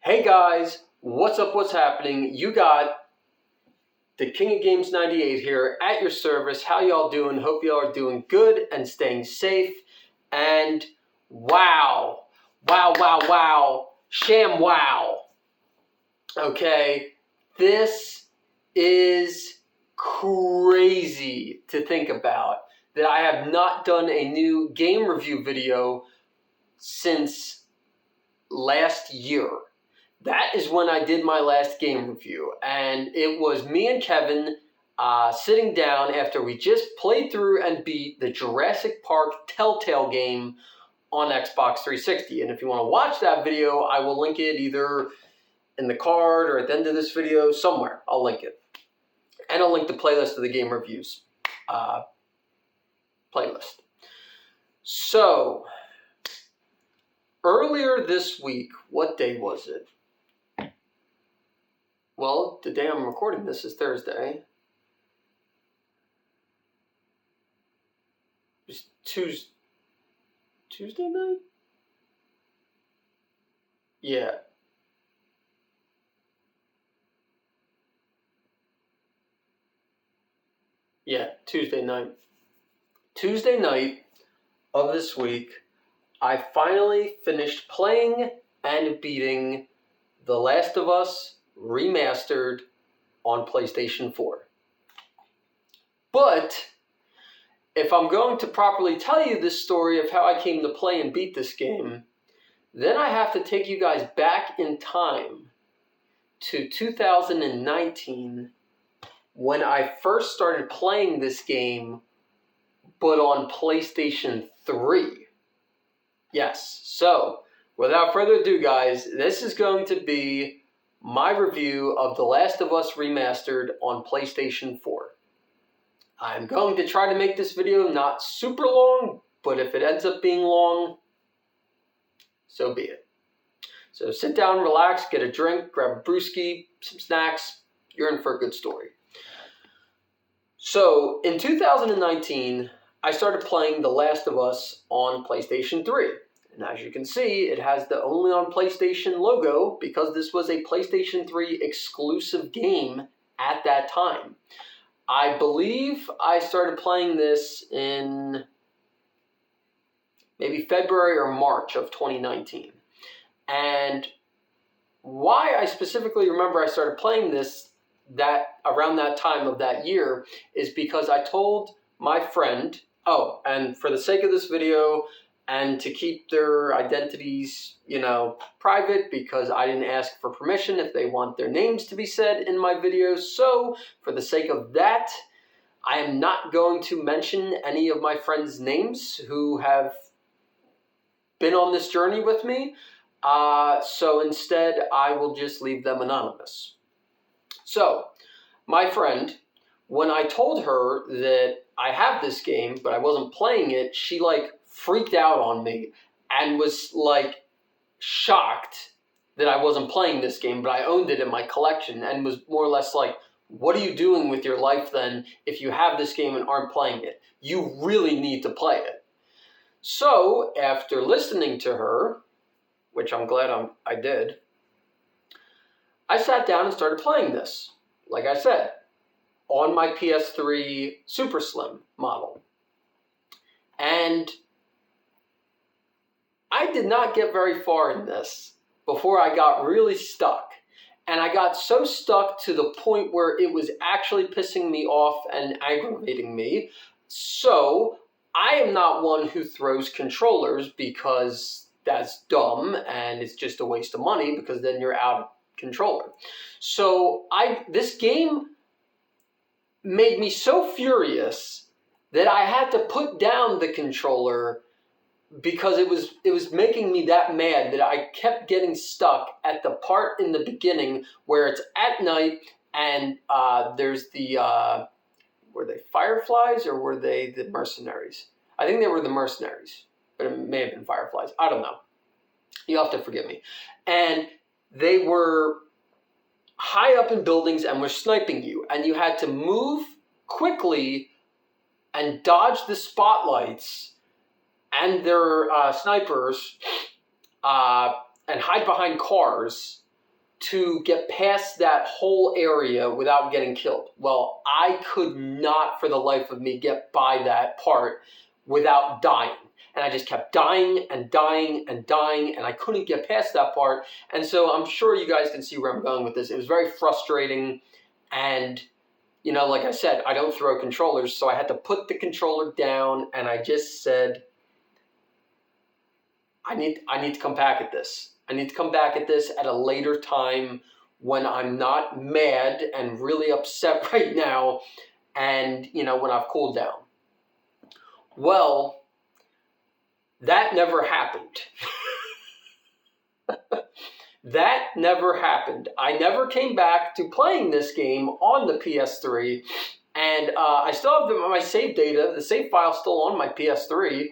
Hey guys, what's up, what's happening? You got the King of Games 98 here at your service. How y'all doing? Hope y'all are doing good and staying safe. And wow, sham wow. Okay, this is crazy to think about that I have not done a new game review video since last year. That is when I did my last game review, and it was me and Kevin sitting down after we just played through and beat the Jurassic Park Telltale game on Xbox 360. And if you want to watch that video, I will link it either in the card or at the end of this video, somewhere. I'll link it. And I'll link the playlist of the game reviews playlist. So, earlier this week, what day was it? Well, the day I'm recording this is Thursday. It's Tuesday night? Yeah. Yeah, Tuesday night. Tuesday night of this week, I finally finished playing and beating The Last of Us Remastered on PlayStation 4. But if I'm going to properly tell you this story of how I came to play and beat this game, then I have to take you guys back in time to 2019 when I first started playing this game, but on PlayStation 3. Yes, so without further ado, guys, this is going to be my review of The Last of Us Remastered on PlayStation 4. I'm going to try to make this video not super long, but if it ends up being long, so be it. So sit down, relax, get a drink, grab a brewski, some snacks. You're in for a good story. So in 2019, I started playing The Last of Us on PlayStation 3. And as you can see, it has the Only on PlayStation logo because this was a PlayStation 3 exclusive game at that time. I believe I started playing this in maybe February or March of 2019. And why I specifically remember I started playing this around that time of that year is because I told my friend, and for the sake of this video, and to keep their identities, private, because I didn't ask for permission if they want their names to be said in my videos. So, for the sake of that, I am not going to mention any of my friends' names who have been on this journey with me. So instead, I will just leave them anonymous. So, my friend, when I told her that I have this game, but I wasn't playing it, she freaked out on me and was shocked that I wasn't playing this game, but I owned it in my collection and was more or less like, what are you doing with your life then if you have this game and aren't playing it? You really need to play it. So after listening to her, which I'm glad I did, I sat down and started playing this, like I said, on my PS3 Super Slim model. And I did not get very far in this before I got really stuck. And I got so stuck to the point where it was actually pissing me off and aggravating me. So I am not one who throws controllers because that's dumb and it's just a waste of money because then you're out of controller. So this game made me so furious that I had to put down the controller because it was making me that mad that I kept getting stuck at the part in the beginning where it's at night and there's the, were they fireflies or were they the mercenaries? I think they were the mercenaries, but it may have been fireflies. I don't know. You'll have to forgive me. And they were high up in buildings and were sniping you. And you had to move quickly and dodge the spotlights and their snipers and hide behind cars to get past that whole area without getting killed. Well, I could not for the life of me get by that part without dying. And I just kept dying and dying and dying, and I couldn't get past that part. And so I'm sure you guys can see where I'm going with this. It was very frustrating, and you know, like I said, I don't throw controllers, so I had to put the controller down, and I just said, I need to come back at this. I need to come back at this at a later time when I'm not mad and really upset right now, and you know, when I've cooled down. Well, that never happened. That never happened. I never came back to playing this game on the PS3, and I still have my save data. The save file's still on my PS3,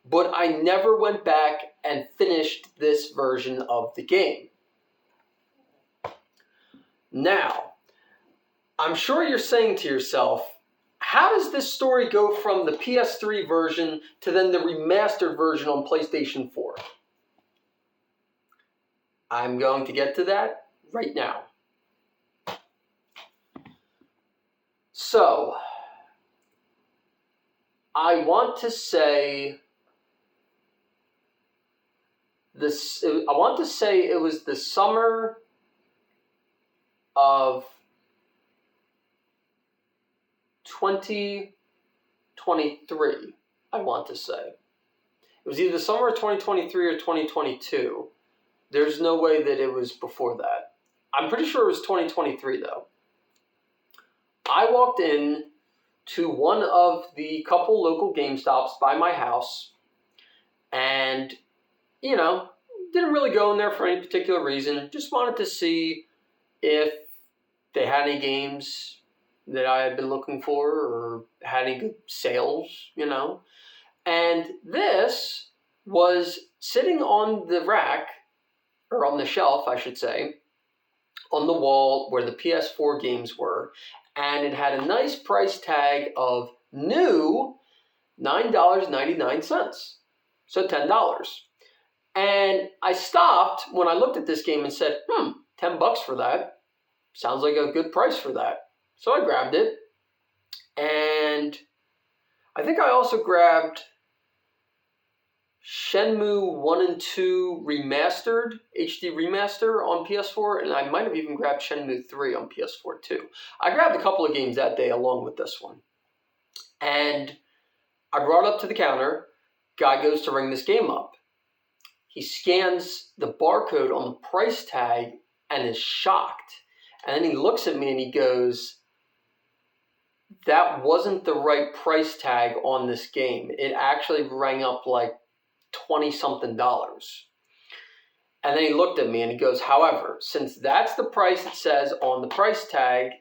but I never went back and finished this version of the game. Now, I'm sure you're saying to yourself, how does this story go from the PS3 version to then the remastered version on PlayStation 4? I'm going to get to that right now. So, I want to say this. I want to say it was the summer of 2023. I want to say it was either the summer of 2023 or 2022. There's no way that it was before that. I'm pretty sure it was 2023 though. I walked in to one of the couple local GameStops by my house, and you know, didn't really go in there for any particular reason. Just wanted to see if they had any games that I had been looking for or had any good sales, you know. And this was sitting on the rack, or on the shelf, I should say, on the wall where the PS4 games were, and it had a nice price tag of new $9.99, so $10. And I stopped when I looked at this game and said, $10 for that. Sounds like a good price for that. So I grabbed it, and I think I also grabbed Shenmue 1 and 2 Remastered, HD Remaster on PS4, and I might have even grabbed Shenmue 3 on PS4 too. I grabbed a couple of games that day along with this one. And I brought it up to the counter. Guy goes to ring this game up. He scans the barcode on the price tag and is shocked. And then he looks at me and he goes, that wasn't the right price tag on this game. It actually rang up like $20-something. And then he looked at me and he goes, however, since that's the price it says on the price tag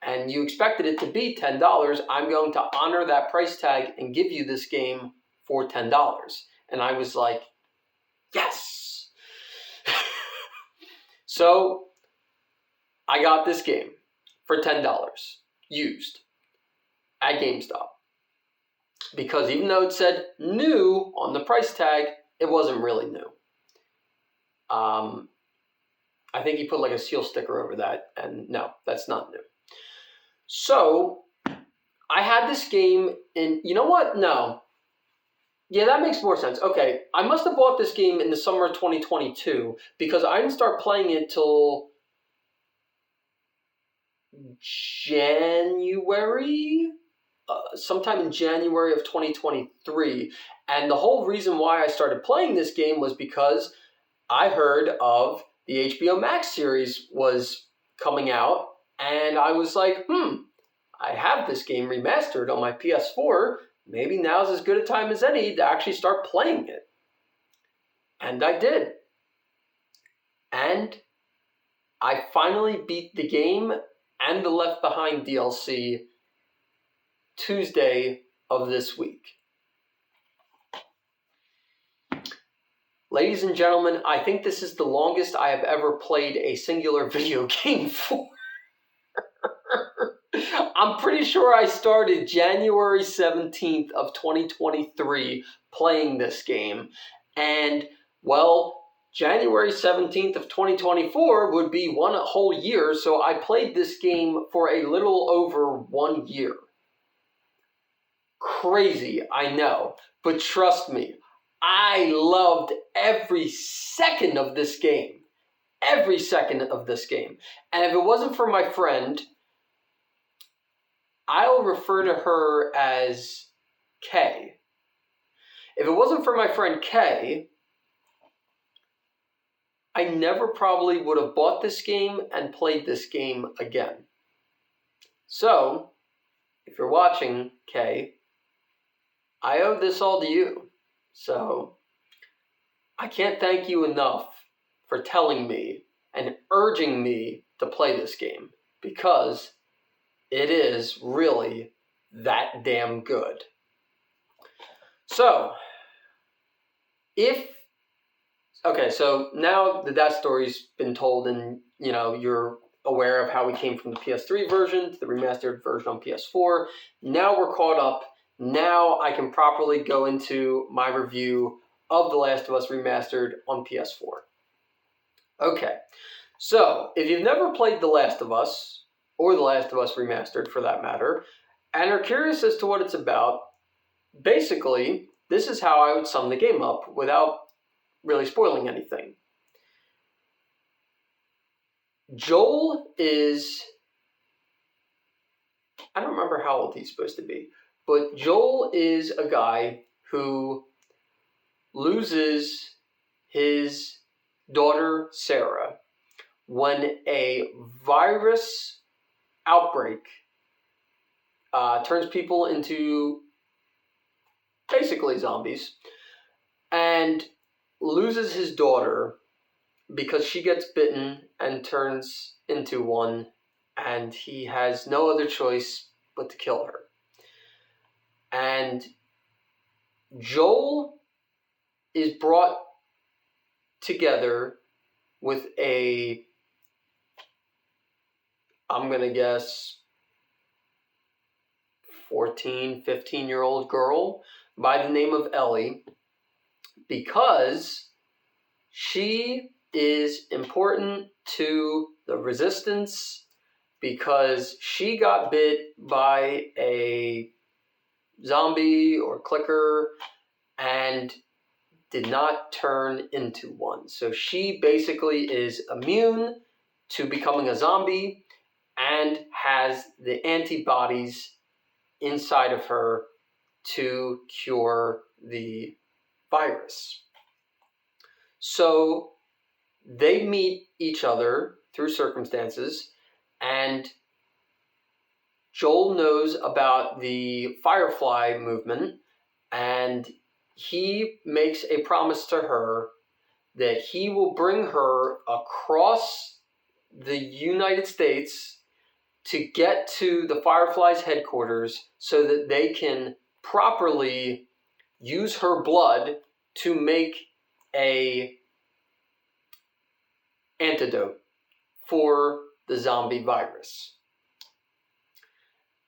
and you expected it to be $10, I'm going to honor that price tag and give you this game for $10. And I was like, yes. So I got this game for $10 used at GameStop. Because even though it said new on the price tag, it wasn't really new. I think he put like a seal sticker over that, and no, that's not new. So I had this game in, you know what? No. Yeah, that makes more sense. Okay, I must have bought this game in the summer of 2022 because I didn't start playing it till January, sometime in January of 2023. And the whole reason why I started playing this game was because I heard of the HBO Max series was coming out, and I was like, I have this game remastered on my PS4. Maybe now's as good a time as any to actually start playing it. And I did. And I finally beat the game and the Left Behind DLC Tuesday of this week. Ladies and gentlemen, I think this is the longest I have ever played a singular video game for. I'm pretty sure I started January 17th of 2023 playing this game. And, well, January 17th of 2024 would be one whole year, so I played this game for a little over 1 year. Crazy, I know, but trust me, I loved every second of this game. Every second of this game. And if it wasn't for my friend, I'll refer to her as Kay. If it wasn't for my friend Kay, I never probably would have bought this game and played this game again. So, if you're watching, Kay, I owe this all to you. So, I can't thank you enough for telling me and urging me to play this game, because it is really that damn good. So, so now that story's been told and, you're aware of how we came from the PS3 version to the remastered version on PS4. Now we're caught up. Now I can properly go into my review of The Last of Us Remastered on PS4. Okay, so if you've never played The Last of Us, or The Last of Us Remastered for that matter, and are curious as to what it's about, basically, this is how I would sum the game up without really spoiling anything. Joel is, I don't remember how old he's supposed to be, but Joel is a guy who loses his daughter Sarah when a virus outbreak turns people into basically zombies, and loses his daughter because she gets bitten and turns into one, and he has no other choice but to kill her. And Joel is brought together with I'm going to guess, 14, 15-year-old girl by the name of Ellie, because she is important to the resistance, because she got bit by a zombie or clicker and did not turn into one. So she basically is immune to becoming a zombie and has the antibodies inside of her to cure the virus. So they meet each other through circumstances, and Joel knows about the Firefly movement, and he makes a promise to her that he will bring her across the United States to get to the Firefly's headquarters so that they can properly use her blood to make a antidote for the zombie virus.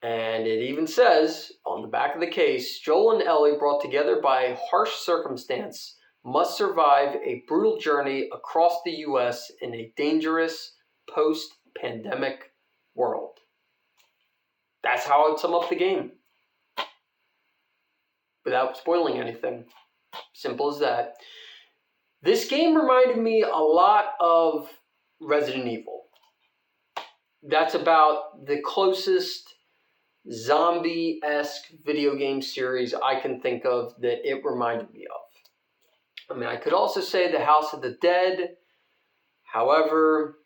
And it even says on the back of the case, Joel and Ellie, brought together by harsh circumstance, must survive a brutal journey across the U.S. in a dangerous post-pandemic world. That's how I would sum up the game, without spoiling anything. Simple as that. This game reminded me a lot of Resident Evil. That's about the closest zombie-esque video game series I can think of that it reminded me of. I mean, I could also say The House of the Dead. However,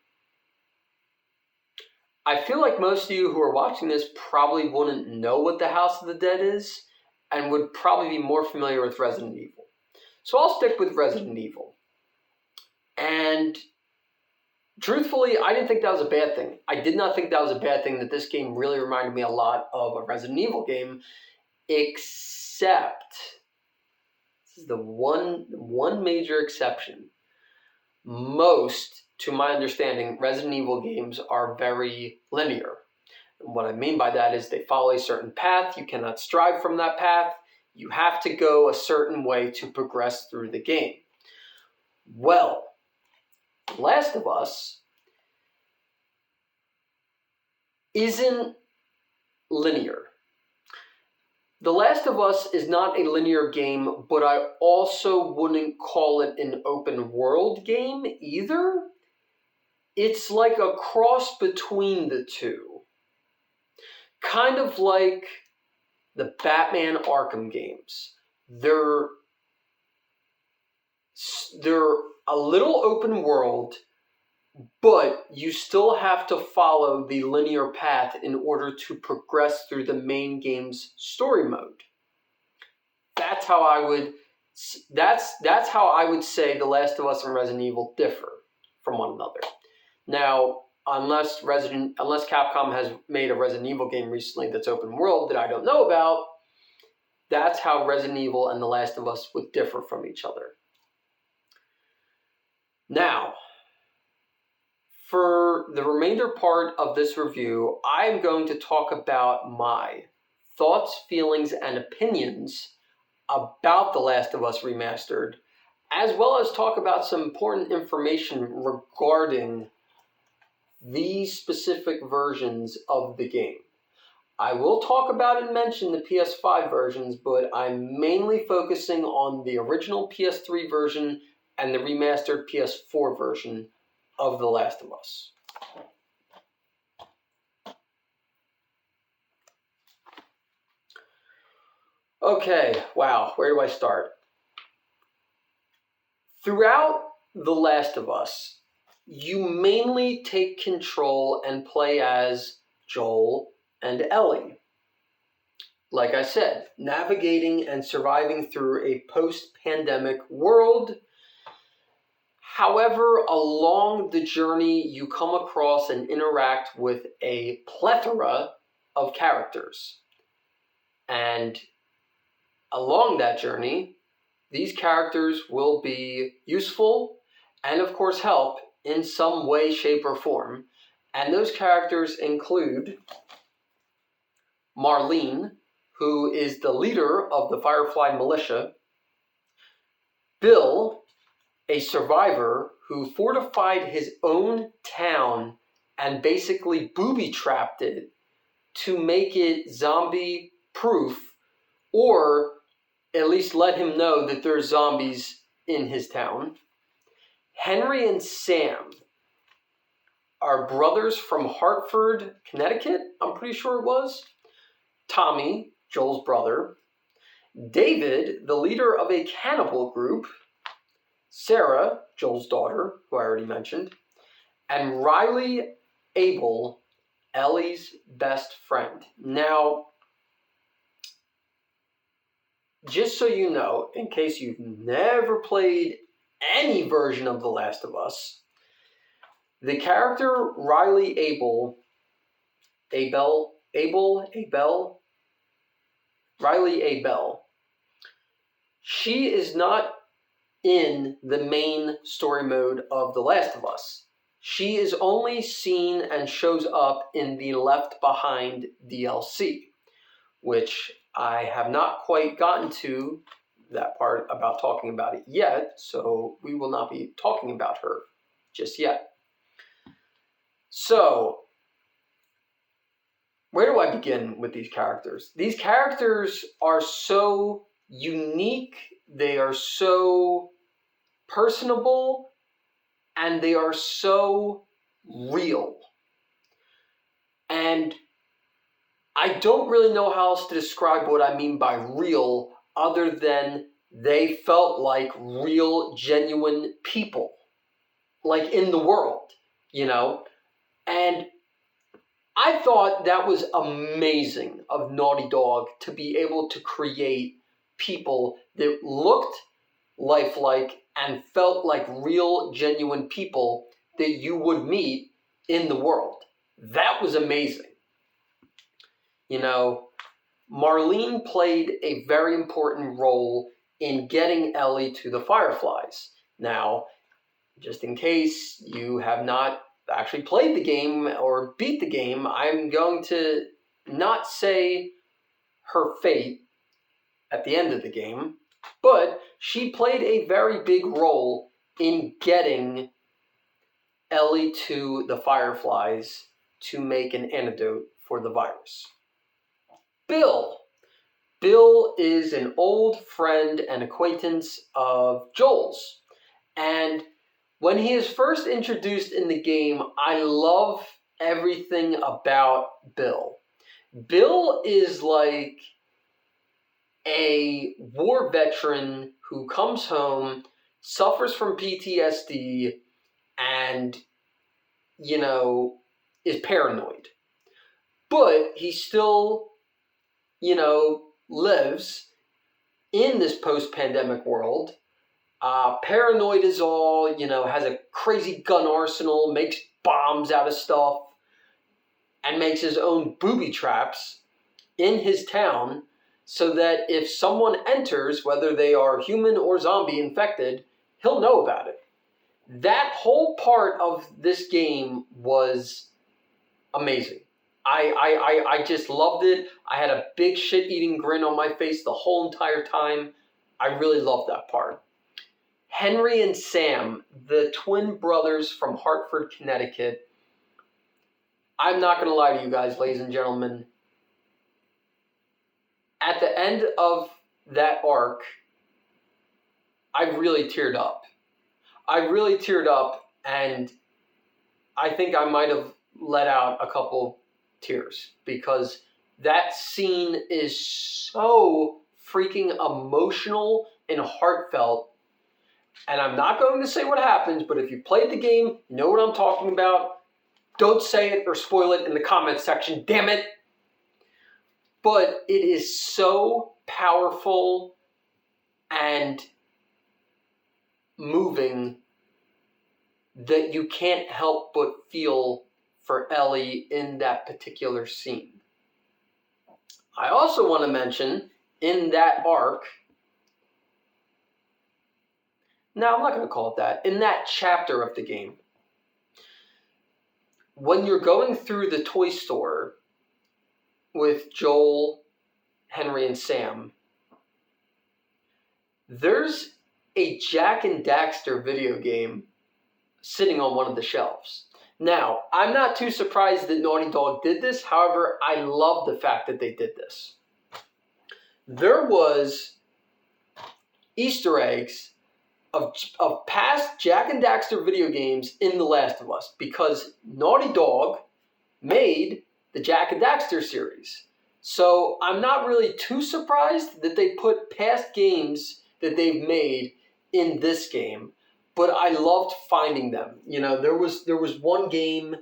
I feel like most of you who are watching this probably wouldn't know what The House of the Dead is and would probably be more familiar with Resident Evil. So I'll stick with Resident Evil. And truthfully, I didn't think that was a bad thing. I did not think that was a bad thing, that this game really reminded me a lot of a Resident Evil game, except, this is the one major exception. Most, to my understanding, Resident Evil games are very linear. And what I mean by that is they follow a certain path. You cannot strive from that path. You have to go a certain way to progress through the game. Well, Last of Us isn't linear. The Last of Us is not a linear game, but I also wouldn't call it an open world game either. It's like a cross between the two. Kind of like the Batman Arkham games. They're a little open world, but you still have to follow the linear path in order to progress through the main game's story mode. That's how I would say The Last of Us and Resident Evil differ from one another. Now, unless Capcom has made a Resident Evil game recently that's open world that I don't know about, that's how Resident Evil and The Last of Us would differ from each other. Now, for the remainder part of this review, I'm going to talk about my thoughts, feelings, and opinions about The Last of Us Remastered, as well as talk about some important information regarding these specific versions of the game. I will talk about and mention the PS5 versions, but I'm mainly focusing on the original PS3 version and the remastered PS4 version of The Last of Us. Okay, wow, where do I start? Throughout The Last of Us, you mainly take control and play as Joel and Ellie. Like I said, navigating and surviving through a post-pandemic world. However, along the journey, you come across and interact with a plethora of characters. And along that journey, these characters will be useful and, of course, help in some way, shape, or form. And those characters include Marlene, who is the leader of the Firefly Militia, Bill, a survivor who fortified his own town and basically booby-trapped it to make it zombie-proof, or at least let him know that there's zombies in his town. Henry and Sam are brothers from Hartford, Connecticut, I'm pretty sure it was. Tommy, Joel's brother. David, the leader of a cannibal group. Sarah, Joel's daughter, who I already mentioned. And Riley Abel, Ellie's best friend. Now, just so you know, in case you've never played any version of The Last of Us, the character Riley Riley Abel, she is not in the main story mode of The Last of Us. She is only seen and shows up in the Left Behind DLC, which I have not quite gotten to that part about talking about it yet, so we will not be talking about her just yet. So, where do I begin with these characters? These characters are so unique, they are so personable, and they are so real. And I don't really know how else to describe what I mean by real, other than they felt like real, genuine people, like in the world, you know? And I thought that was amazing of Naughty Dog to be able to create people that looked lifelike and felt like real, genuine people that you would meet in the world. That was amazing. You know, Marlene played a very important role in getting Ellie to the Fireflies. Now, just in case you have not actually played the game or beat the game, I'm going to not say her fate at the end of the game, but she played a very big role in getting Ellie to the Fireflies to make an antidote for the virus. Bill. Bill is an old friend and acquaintance of Joel's. And when he is first introduced in the game, I love everything about Bill. Bill is like a war veteran who comes home, suffers from PTSD, and, is paranoid. But he still, lives in this post-pandemic world. Paranoid is all, has a crazy gun arsenal, makes bombs out of stuff, and makes his own booby traps in his town so that if someone enters, whether they are human or zombie infected, he'll know about it. That whole part of this game was amazing. I just loved it. I had a big shit-eating grin on my face the whole entire time. I really loved that part. Henry and Sam, the twin brothers from Hartford, Connecticut. I'm not going to lie to you guys, ladies and gentlemen. At the end of that arc, I really teared up. And I think I might have let out a couple tears because that scene is so freaking emotional and heartfelt. And I'm not going to say what happens, but if you played the game, you know what I'm talking about. Don't say it or spoil it in the comments section, damn it. But it is so powerful and moving that you can't help but feel for Ellie in that particular scene. I also want to mention in that arc, no, I'm not going to call it that, in that chapter of the game, when you're going through the toy store with Joel, Henry, and Sam, there's a Jak and Daxter video game sitting on one of the shelves. Now, I'm not too surprised that Naughty Dog did this. However, I love the fact that they did this. There was Easter eggs of past Jak and Daxter video games in The Last of Us because Naughty Dog made the Jak and Daxter series. So I'm not really too surprised that they put past games that they've made in this game, but I loved finding them. There was one game,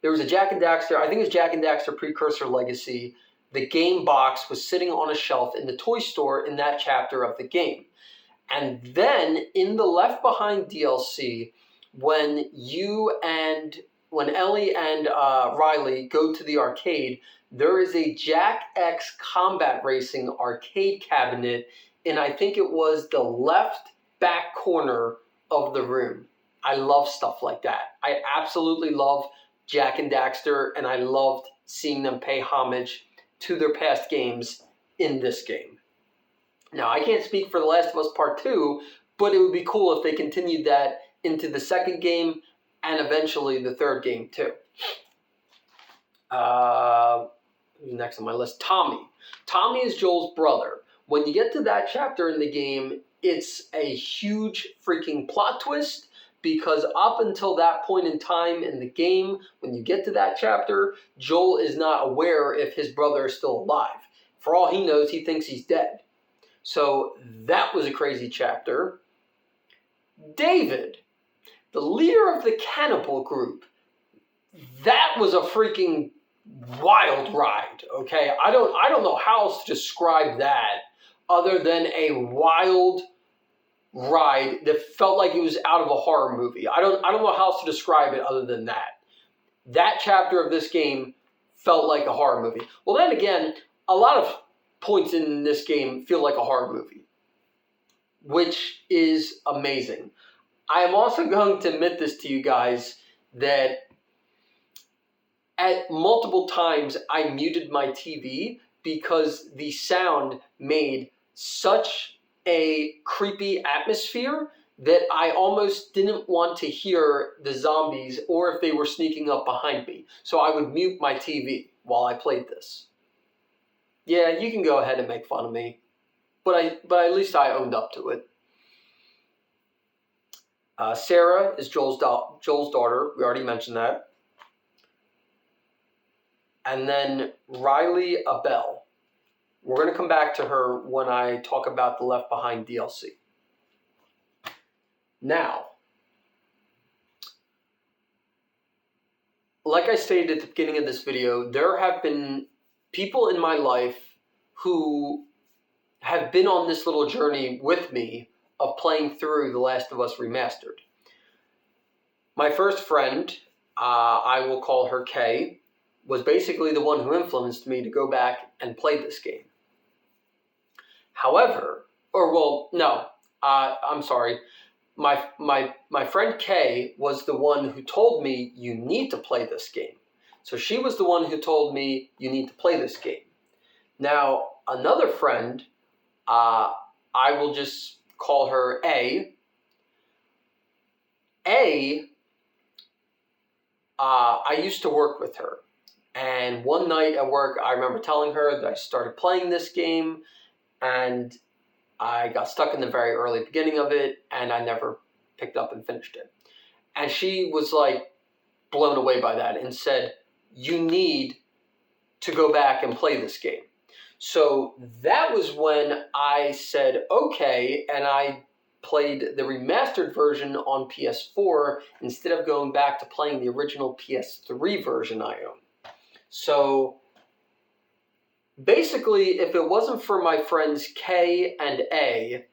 there was a Jak and Daxter, I think it was Jak and Daxter Precursor Legacy. The game box was sitting on a shelf in the toy store in that chapter of the game. And then in the Left Behind DLC, when Ellie and Riley go to the arcade, there is a Jak X Combat Racing arcade cabinet in, I think it was the left back corner of the room. I love stuff like that. I absolutely love Jak and Daxter, and I loved seeing them pay homage to their past games in this game. Now, I can't speak for The Last of Us Part 2, but it would be cool if they continued that into the second game and eventually the third game too. Who's next on my list? Tommy. Tommy is Joel's brother. When you get to that chapter in the game, it's a huge freaking plot twist because up until that point in time in the game, when you get to that chapter, Joel is not aware if his brother is still alive. For all he knows, he thinks he's dead. So that was a crazy chapter. David, the leader of the cannibal group, that was a freaking wild ride, okay? I don't know how else to describe that other than a wild ride that felt like it was out of a horror movie. I don't know how else to describe it other than that. That chapter of this game felt like a horror movie. Well, then again, a lot of points in this game feel like a horror movie, which is amazing. I am also going to admit this to you guys that at multiple times I muted my TV because the sound made such a creepy atmosphere that I almost didn't want to hear the zombies or if they were sneaking up behind me. So I would mute my TV while I played this. Yeah, you can go ahead and make fun of me, but at least I owned up to it. Sarah is Joel's daughter. We already mentioned that. And then Riley Abel. We're going to come back to her when I talk about the Left Behind DLC. Now, like I stated at the beginning of this video, there have been people in my life who have been on this little journey with me of playing through The Last of Us Remastered. My first friend, I will call her Kay, was basically the one who influenced me to go back and play this game. However, I'm sorry. My friend Kay was the one who told me you need to play this game. So she was the one who told me you need to play this game. Now, another friend, I will just call her A. I used to work with her. And one night at work, I remember telling her that I started playing this game, and I got stuck in the very early beginning of it, and I never picked up and finished it. And she was like blown away by that and said, you need to go back and play this game. So that was when I said, okay, and I played the remastered version on PS4 instead of going back to playing the original PS3 version I own. So basically, if it wasn't for my friends K and A,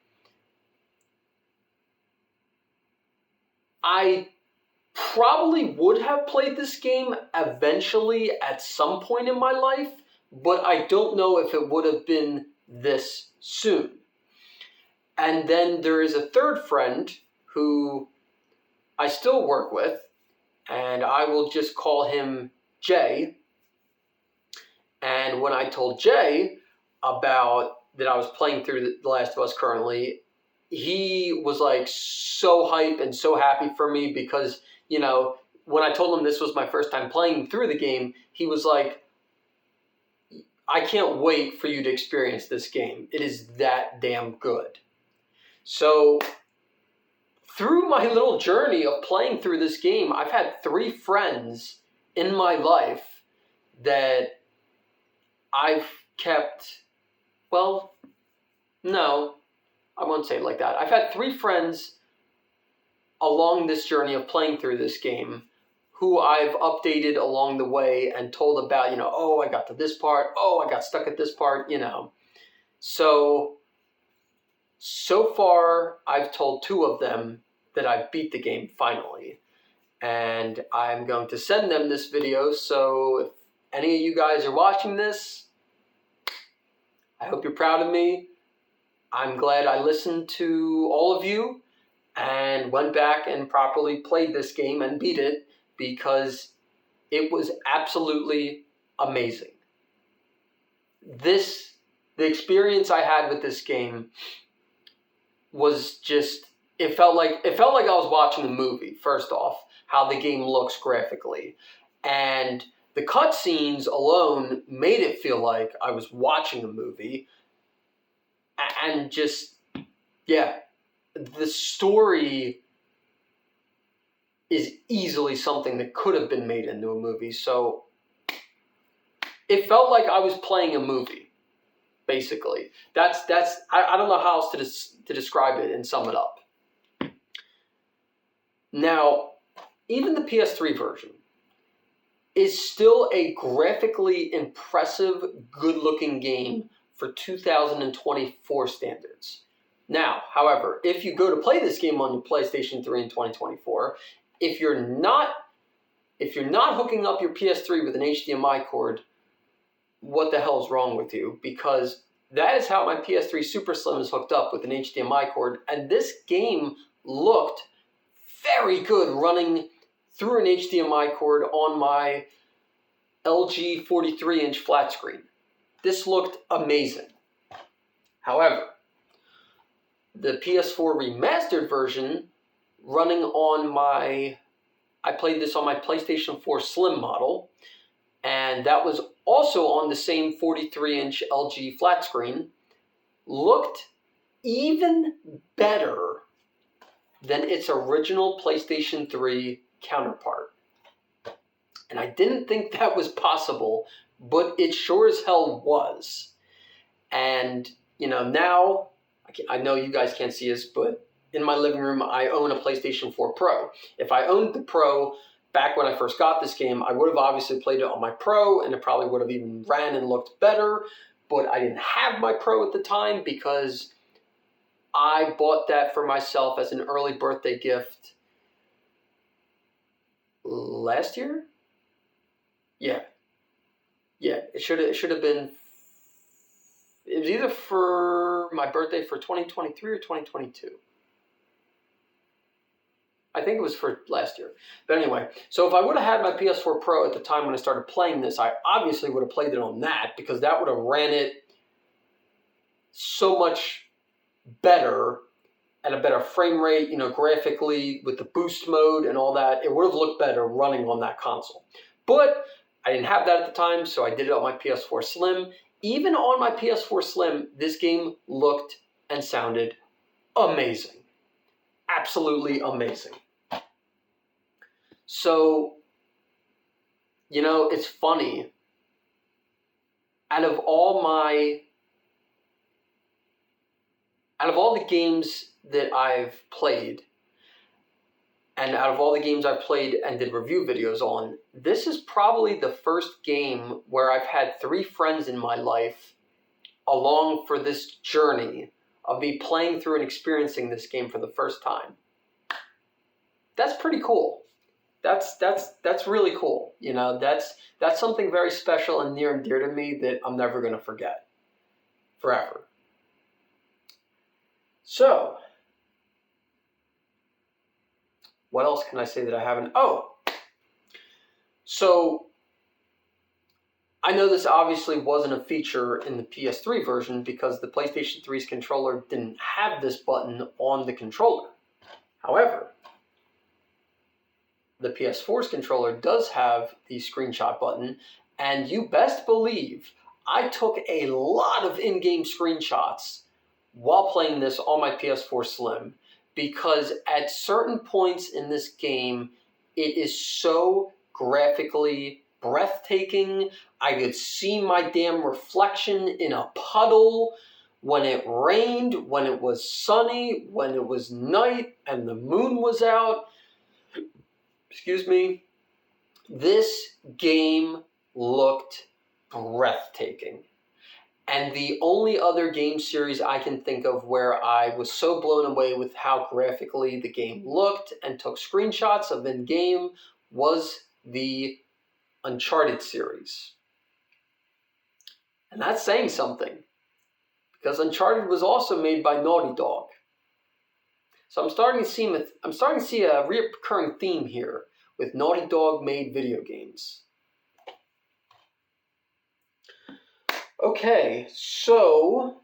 I probably would have played this game eventually at some point in my life, but I don't know if it would have been this soon. And then there is a third friend who I still work with, and I will just call him Jay. And when I told Jay about that I was playing through The Last of Us currently, he was like so hype and so happy for me because, you know, when I told him this was my first time playing through the game, he was like, I can't wait for you to experience this game. It is that damn good. So through my little journey of playing through this game, I've had 3 friends in my life that I've kept, well, no, I won't say it like that. I've had 3 friends along this journey of playing through this game who I've updated along the way and told about, you know, oh, I got to this part, oh, I got stuck at this part, you know. So far, I've told 2 of them that I beat the game finally. And I'm going to send them this video, so if any of you guys are watching this, I hope you're proud of me. I'm glad I listened to all of you and went back and properly played this game and beat it because it was absolutely amazing. The experience I had with this game was just, it felt like I was watching a movie, first off, how the game looks graphically. And the cutscenes alone made it feel like I was watching a movie. And just, yeah, the story is easily something that could have been made into a movie. So it felt like I was playing a movie, basically. That's I don't know how else to describe it and sum it up. Now, even the PS3 version is still a graphically impressive, good-looking game for 2024 standards. Now, however, if you go to play this game on your PlayStation 3 in 2024, if you're not hooking up your PS3 with an HDMI cord, what the hell is wrong with you? Because that is how my PS3 Super Slim is hooked up with an HDMI cord, and this game looked very good running through an HDMI cord on my LG 43-inch flat screen. This looked amazing. However, the PS4 Remastered version running on I played this on my PlayStation 4 Slim model, and that was also on the same 43-inch LG flat screen, looked even better than its original PlayStation 3 counterpart. And I didn't think that was possible, but it sure as hell was. And, now, I know you guys can't see this, but in my living room, I own a PlayStation 4 Pro. If I owned the Pro back when I first got this game, I would have obviously played it on my Pro, and it probably would have even ran and looked better. But I didn't have my Pro at the time because I bought that for myself as an early birthday gift last year. Yeah, it should have been. It was either for my birthday for 2023 or 2022. I think it was for last year. But anyway, so if I would have had my PS4 Pro at the time when I started playing this, I obviously would have played it on that because that would have ran it so much better at a better frame rate, graphically with the boost mode and all that. It would have looked better running on that console. But I didn't have that at the time, so I did it on my PS4 Slim. Even on my PS4 Slim, this game looked and sounded amazing. Absolutely amazing. So, it's funny. Out of all the games that I've played, and out of all the games I've played and did review videos on, this is probably the first game where I've had 3 friends in my life along for this journey of me playing through and experiencing this game for the first time. That's pretty cool. That's really cool. That's something very special and near and dear to me that I'm never going to forget forever. So, what else can I say that I haven't? So I know this obviously wasn't a feature in the PS3 version because the PlayStation 3's controller didn't have this button on the controller. However, the PS4's controller does have the screenshot button, and you best believe I took a lot of in-game screenshots while playing this on my PS4 Slim, because at certain points in this game, it is so graphically breathtaking. I could see my damn reflection in a puddle when it rained, when it was sunny, when it was night and the moon was out. Excuse me. This game looked breathtaking. And the only other game series I can think of where I was so blown away with how graphically the game looked and took screenshots of in-game was the Uncharted series. And that's saying something, because Uncharted was also made by Naughty Dog. So I'm starting to see a recurring theme here with Naughty Dog made video games. Okay, so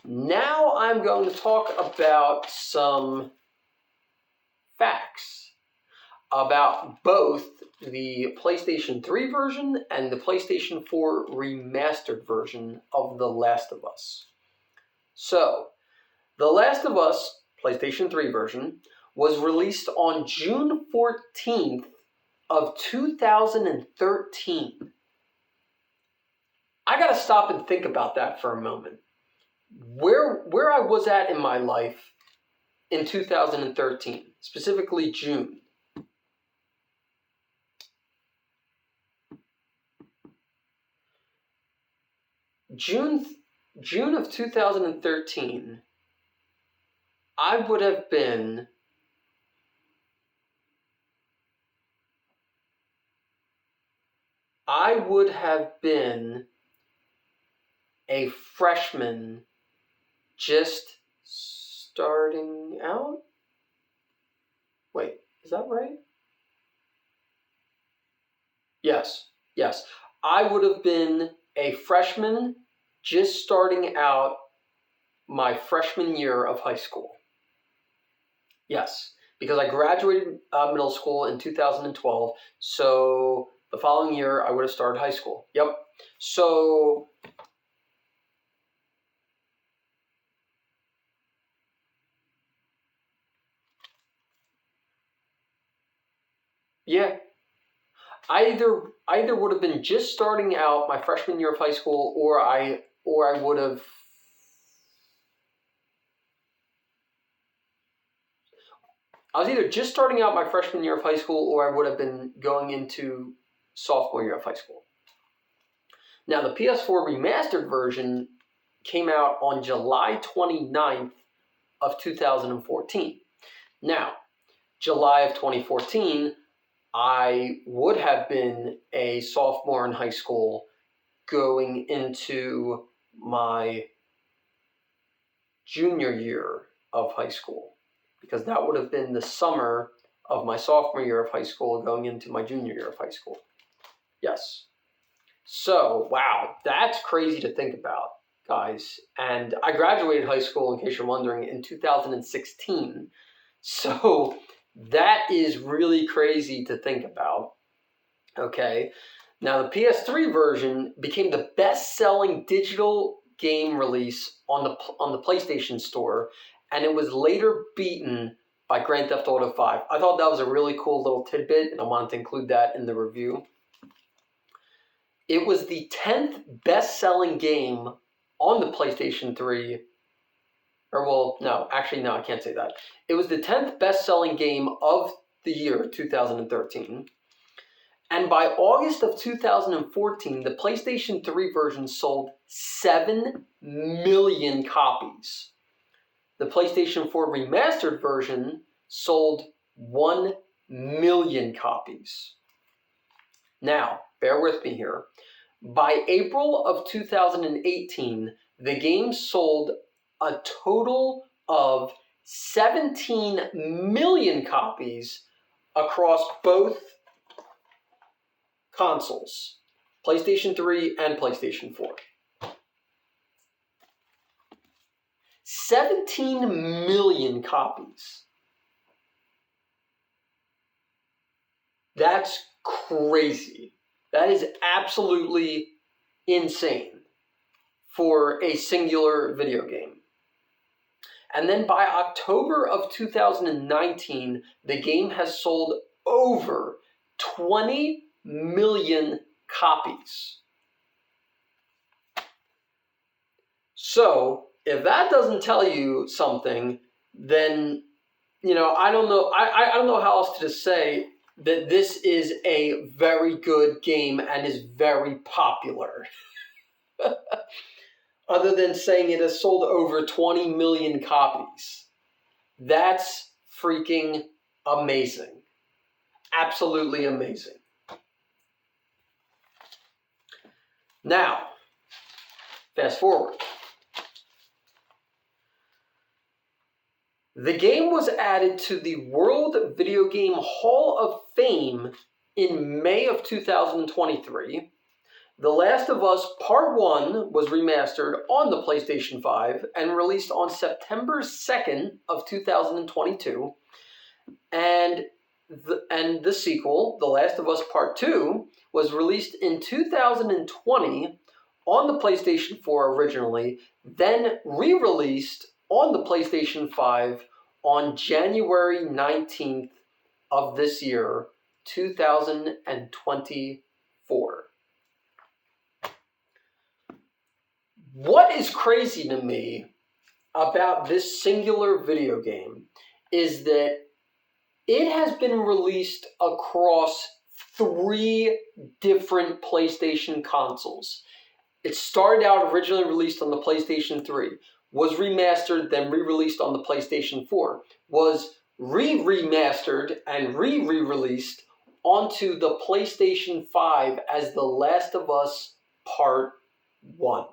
now I'm going to talk about some facts about both the PlayStation 3 version and the PlayStation 4 Remastered version of The Last of Us. So, The Last of Us PlayStation 3 version was released on June 14th of 2013. I gotta stop and think about that for a moment. Where I was at in my life in 2013, specifically June. June of 2013, I would have been a freshman just starting out? Wait, is that right? Yes. I would have been a freshman just starting out my freshman year of high school. Yes, because I graduated middle school in 2012, so the following year I would have started high school. Yep. So yeah, I either would have been just starting out my freshman year of high school, or I would have. I was either just starting out my freshman year of high school, or I would have been going into sophomore year of high school. Now, the PS4 remastered version came out on July 29th of 2014. Now, July of 2014, I would have been a sophomore in high school going into my junior year of high school, because that would have been the summer of my sophomore year of high school going into my junior year of high school. Yes. So, wow, that's crazy to think about, guys. And I graduated high school, in case you're wondering, in 2016. So that is really crazy to think about. Okay. Now, the PS3 version became the best-selling digital game release on the PlayStation Store, and it was later beaten by Grand Theft Auto 5. I thought that was a really cool little tidbit, and I wanted to include that in the review. It was the 10th best-selling game on the PlayStation 3. I can't say that. It was the 10th best-selling game of the year 2013. And by August of 2014, the PlayStation 3 version sold 7 million copies. The PlayStation 4 remastered version sold 1 million copies. Now, bear with me here. By April of 2018, the game sold a total of 17 million copies across both consoles, PlayStation 3 and PlayStation 4. 17 million copies. That's crazy. That is absolutely insane for a singular video game. And then by October of 2019, the game has sold over 20 million copies. So, if that doesn't tell you something, then, I don't know. I don't know how else to just say that this is a very good game and is very popular. Other than saying it has sold over 20 million copies. That's freaking amazing. Absolutely amazing. Now, fast forward. The game was added to the World Video Game Hall of Fame in May of 2023. The Last of Us Part 1 was remastered on the PlayStation 5 and released on September 2nd of 2022. And the sequel, The Last of Us Part 2, was released in 2020 on the PlayStation 4 originally, then re-released on the PlayStation 5 on January 19th of this year, 2024. What is crazy to me about this singular video game is that it has been released across 3 different PlayStation consoles. It started out originally released on the PlayStation 3, was remastered, then re-released on the PlayStation 4, was remastered and re-released onto the PlayStation 5 as The Last of Us Part 1.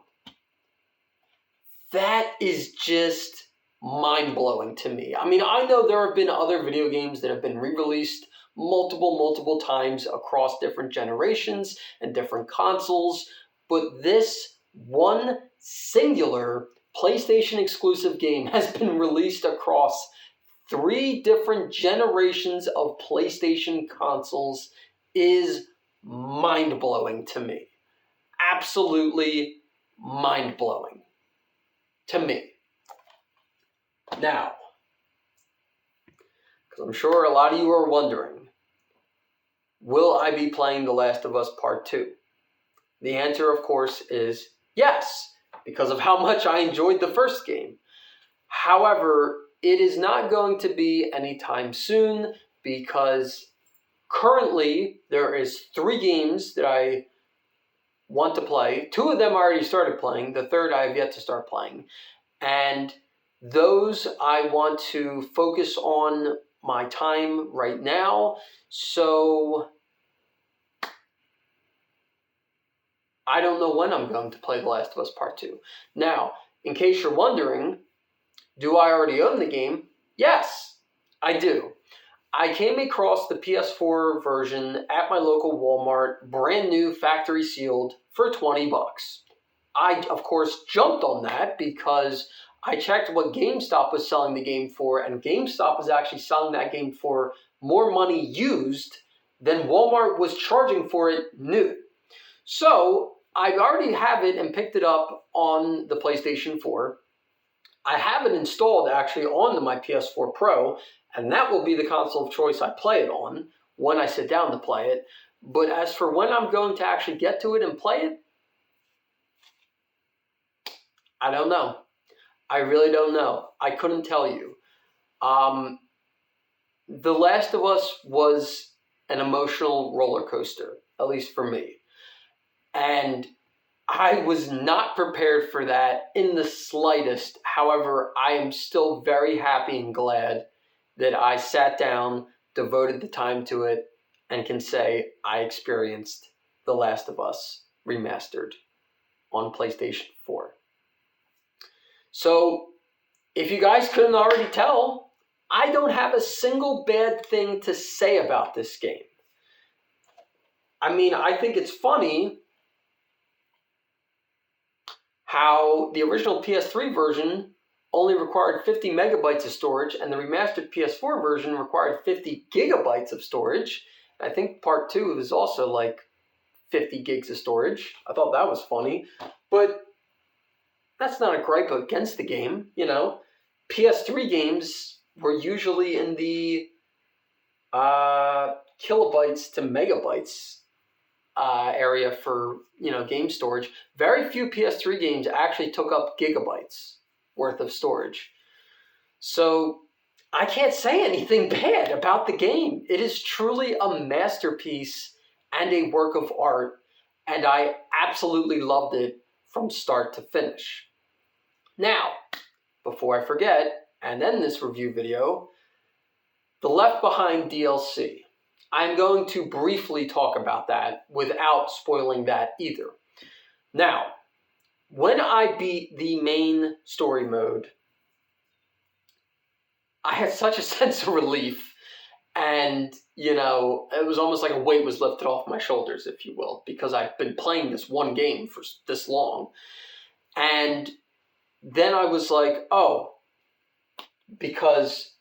That is just mind-blowing to me. I mean, I know there have been other video games that have been re-released multiple times across different generations and different consoles, but this one singular PlayStation exclusive game has been released across 3 different generations of PlayStation consoles is mind-blowing to me. Absolutely mind-blowing to me. Now, because I'm sure a lot of you are wondering, will I be playing The Last of Us Part 2? The answer, of course, is yes, because of how much I enjoyed the first game. However, it is not going to be anytime soon because currently there is 3 games that I want to play. 2 of them I already started playing. The third I have yet to start playing. And those I want to focus on my time right now. So I don't know when I'm going to play The Last of Us Part 2. Now, in case you're wondering, do I already own the game? Yes, I do. I came across the PS4 version at my local Walmart, brand new, factory sealed, for $20. I, of course, jumped on that because I checked what GameStop was selling the game for, and GameStop was actually selling that game for more money used than Walmart was charging for it new. So I already have it and picked it up on the PlayStation 4. I have it installed actually onto my PS4 Pro, and that will be the console of choice I play it on when I sit down to play it. But as for when I'm going to actually get to it and play it, I don't know. I really don't know. I couldn't tell you. The Last of Us was an emotional roller coaster, at least for me. And I was not prepared for that in the slightest. However, I am still very happy and glad that I sat down, devoted the time to it, and can say I experienced The Last of Us Remastered on PlayStation 4. So, if you guys couldn't already tell, I don't have a single bad thing to say about this game. I mean, I think it's funny how the original PS3 version only required 50 megabytes of storage, and the remastered PS4 version required 50 gigabytes of storage. I think Part 2 is also like 50 gigs of storage. I thought that was funny, but that's not a gripe against the game, you know. PS3 games were usually in the kilobytes to megabytes area for, game storage. Very few PS3 games actually took up gigabytes worth of storage. So I can't say anything bad about the game. It is truly a masterpiece and a work of art, and I absolutely loved it from start to finish. Now, before I forget, and end this review video, the Left Behind DLC. I'm going to briefly talk about that without spoiling that either. Now, when I beat the main story mode, I had such a sense of relief, and, it was almost like a weight was lifted off my shoulders, if you will, because I've been playing this one game for this long. And then I was like, oh, because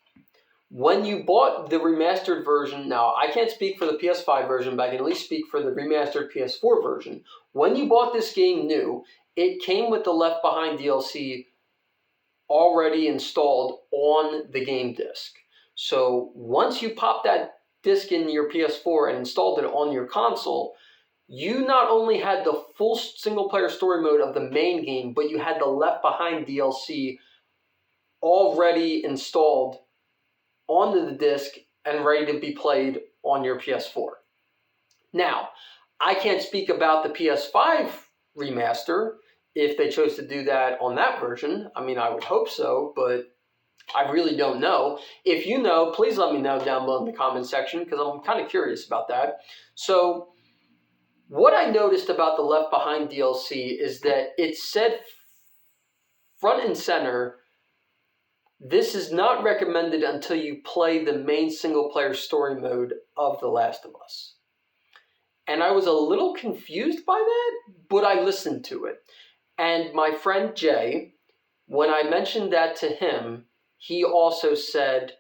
when you bought the remastered version, now I can't speak for the PS5 version, but I can at least speak for the remastered PS4 version. When you bought this game new, it came with the Left Behind DLC already installed on the game disc. So once you pop that disc in your PS4 and installed it on your console, you not only had the full single-player story mode of the main game, but you had the Left Behind DLC already installed onto the disc and ready to be played on your PS4. Now, I can't speak about the PS5 remaster if they chose to do that on that version. I mean, I would hope so, but I really don't know. If you know, please let me know down below in the comment section, because I'm kind of curious about that. So, what I noticed about the Left Behind DLC is that it said front and center, this is not recommended until you play the main single-player story mode of The Last of Us. And I was a little confused by that, but I listened to it. And my friend Jay When I mentioned that to him, he also said,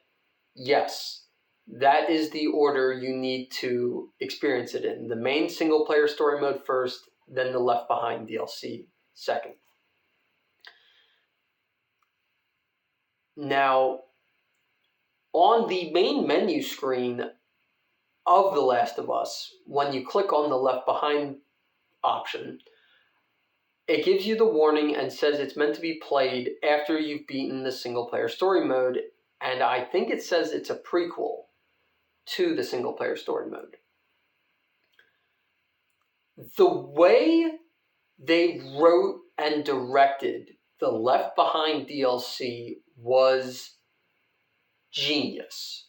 yes, that is the order you need to experience it in. The main single-player story mode first, then the Left Behind DLC second. Now, on the main menu screen of The Last of Us, when you click on the Left Behind option, it gives you the warning and says it's meant to be played after you've beaten the single-player story mode, and I think it says it's a prequel to the single-player story mode. The way they wrote and directed the Left Behind DLC was genius.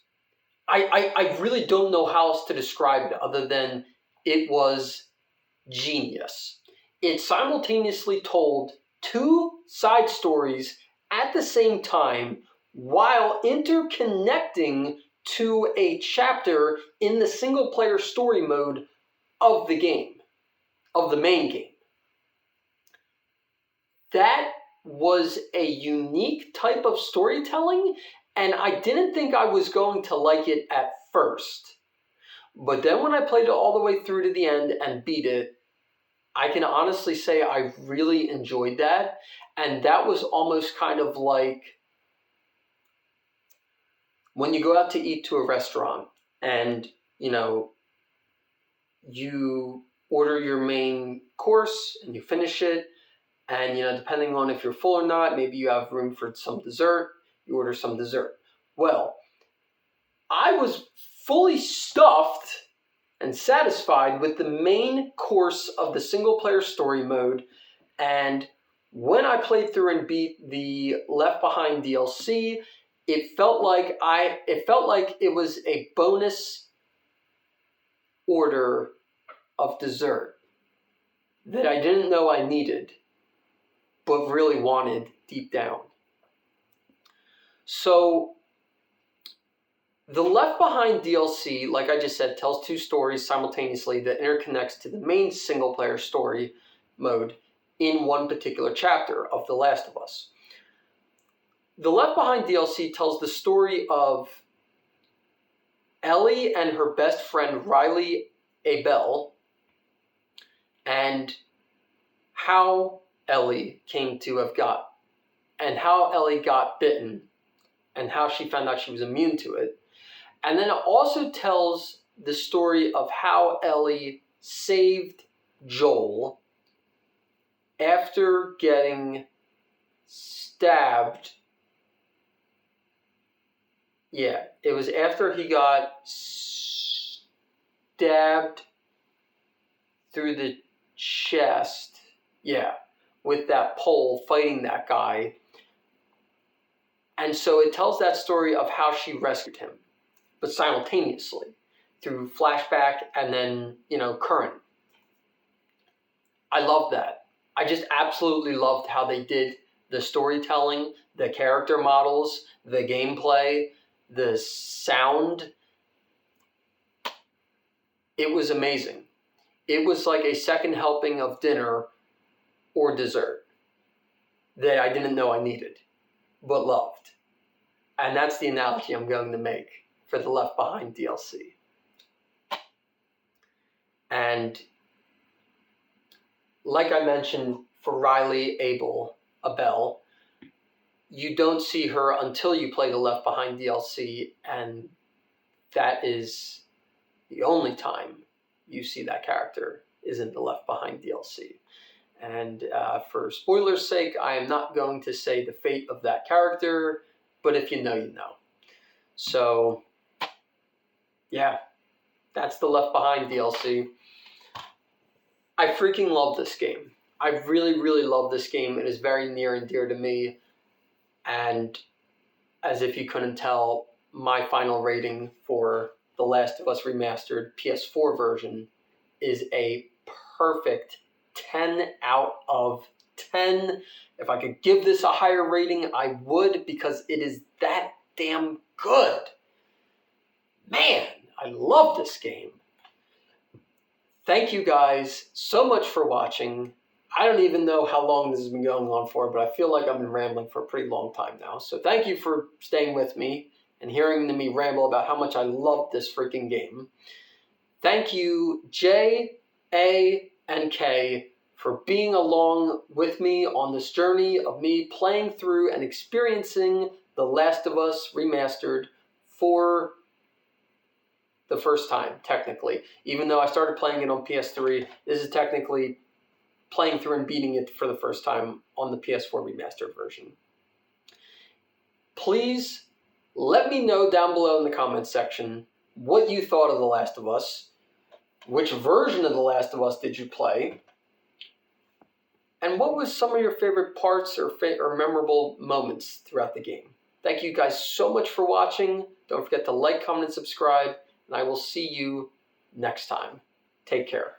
I really don't know how else to describe it other than it was genius. It simultaneously told two side stories at the same time while interconnecting to a chapter in the single-player story mode of the game, of the main game. That was a unique type of storytelling, and I didn't think I was going to like it at first. But then when I played it all the way through to the end and beat it, I can honestly say I really enjoyed that. And that was almost kind of like when you go out to eat to a restaurant and, you order your main course and you finish it. And, depending on if you're full or not, maybe you have room for some dessert, you order some dessert. Well, I was fully stuffed and satisfied with the main course of the single-player story mode. And when I played through and beat the Left Behind DLC, it felt like it was a bonus order of dessert that I didn't know I needed, but really wanted deep down. So the Left Behind DLC, like I just said, tells two stories simultaneously that interconnects to the main single-player story mode in one particular chapter of The Last of Us. The Left Behind DLC tells the story of Ellie and her best friend Riley Abel, and how Ellie came to have and how Ellie got bitten, and how she found out she was immune to it. And then it also tells the story of how Ellie saved Joel after getting stabbed. Yeah, it was after he got stabbed through the chest. Yeah, with that pole fighting that guy. And so it tells that story of how she rescued him, but simultaneously through flashback and then, current. I love that. I just absolutely loved how they did the storytelling, the character models, the gameplay, the sound. It was amazing. It was like a second helping of dinner or dessert that I didn't know I needed, but loved. And that's the analogy I'm going to make for the Left Behind DLC. And like I mentioned, for Riley Abel, you don't see her until you play the Left Behind DLC, and that is the only time you see that character is in the Left Behind DLC. And for spoilers' sake, I am not going to say the fate of that character, but if you know, you know. So, yeah, that's the Left Behind DLC. I freaking love this game. I really, really love this game. It is very near and dear to me. And as if you couldn't tell, my final rating for The Last of Us Remastered PS4 version is a perfect 10 out of 10. If I could give this a higher rating, I would, because it is that damn good. Man, I love this game. Thank you guys so much for watching. I don't even know how long this has been going on for, but I feel like I've been rambling for a pretty long time now. So thank you for staying with me and hearing me ramble about how much I love this freaking game. Thank you, J, A, and K, for being along with me on this journey of me playing through and experiencing The Last of Us Remastered for the first time, technically. Even though I started playing it on PS3, this is technically playing through and beating it for the first time on the PS4 remastered version. Please let me know down below in the comments section what you thought of The Last of Us. Which version of The Last of Us did you play? And what was some of your favorite parts or memorable moments throughout the game? Thank you guys so much for watching. Don't forget to like, comment, and subscribe. And I will see you next time. Take care.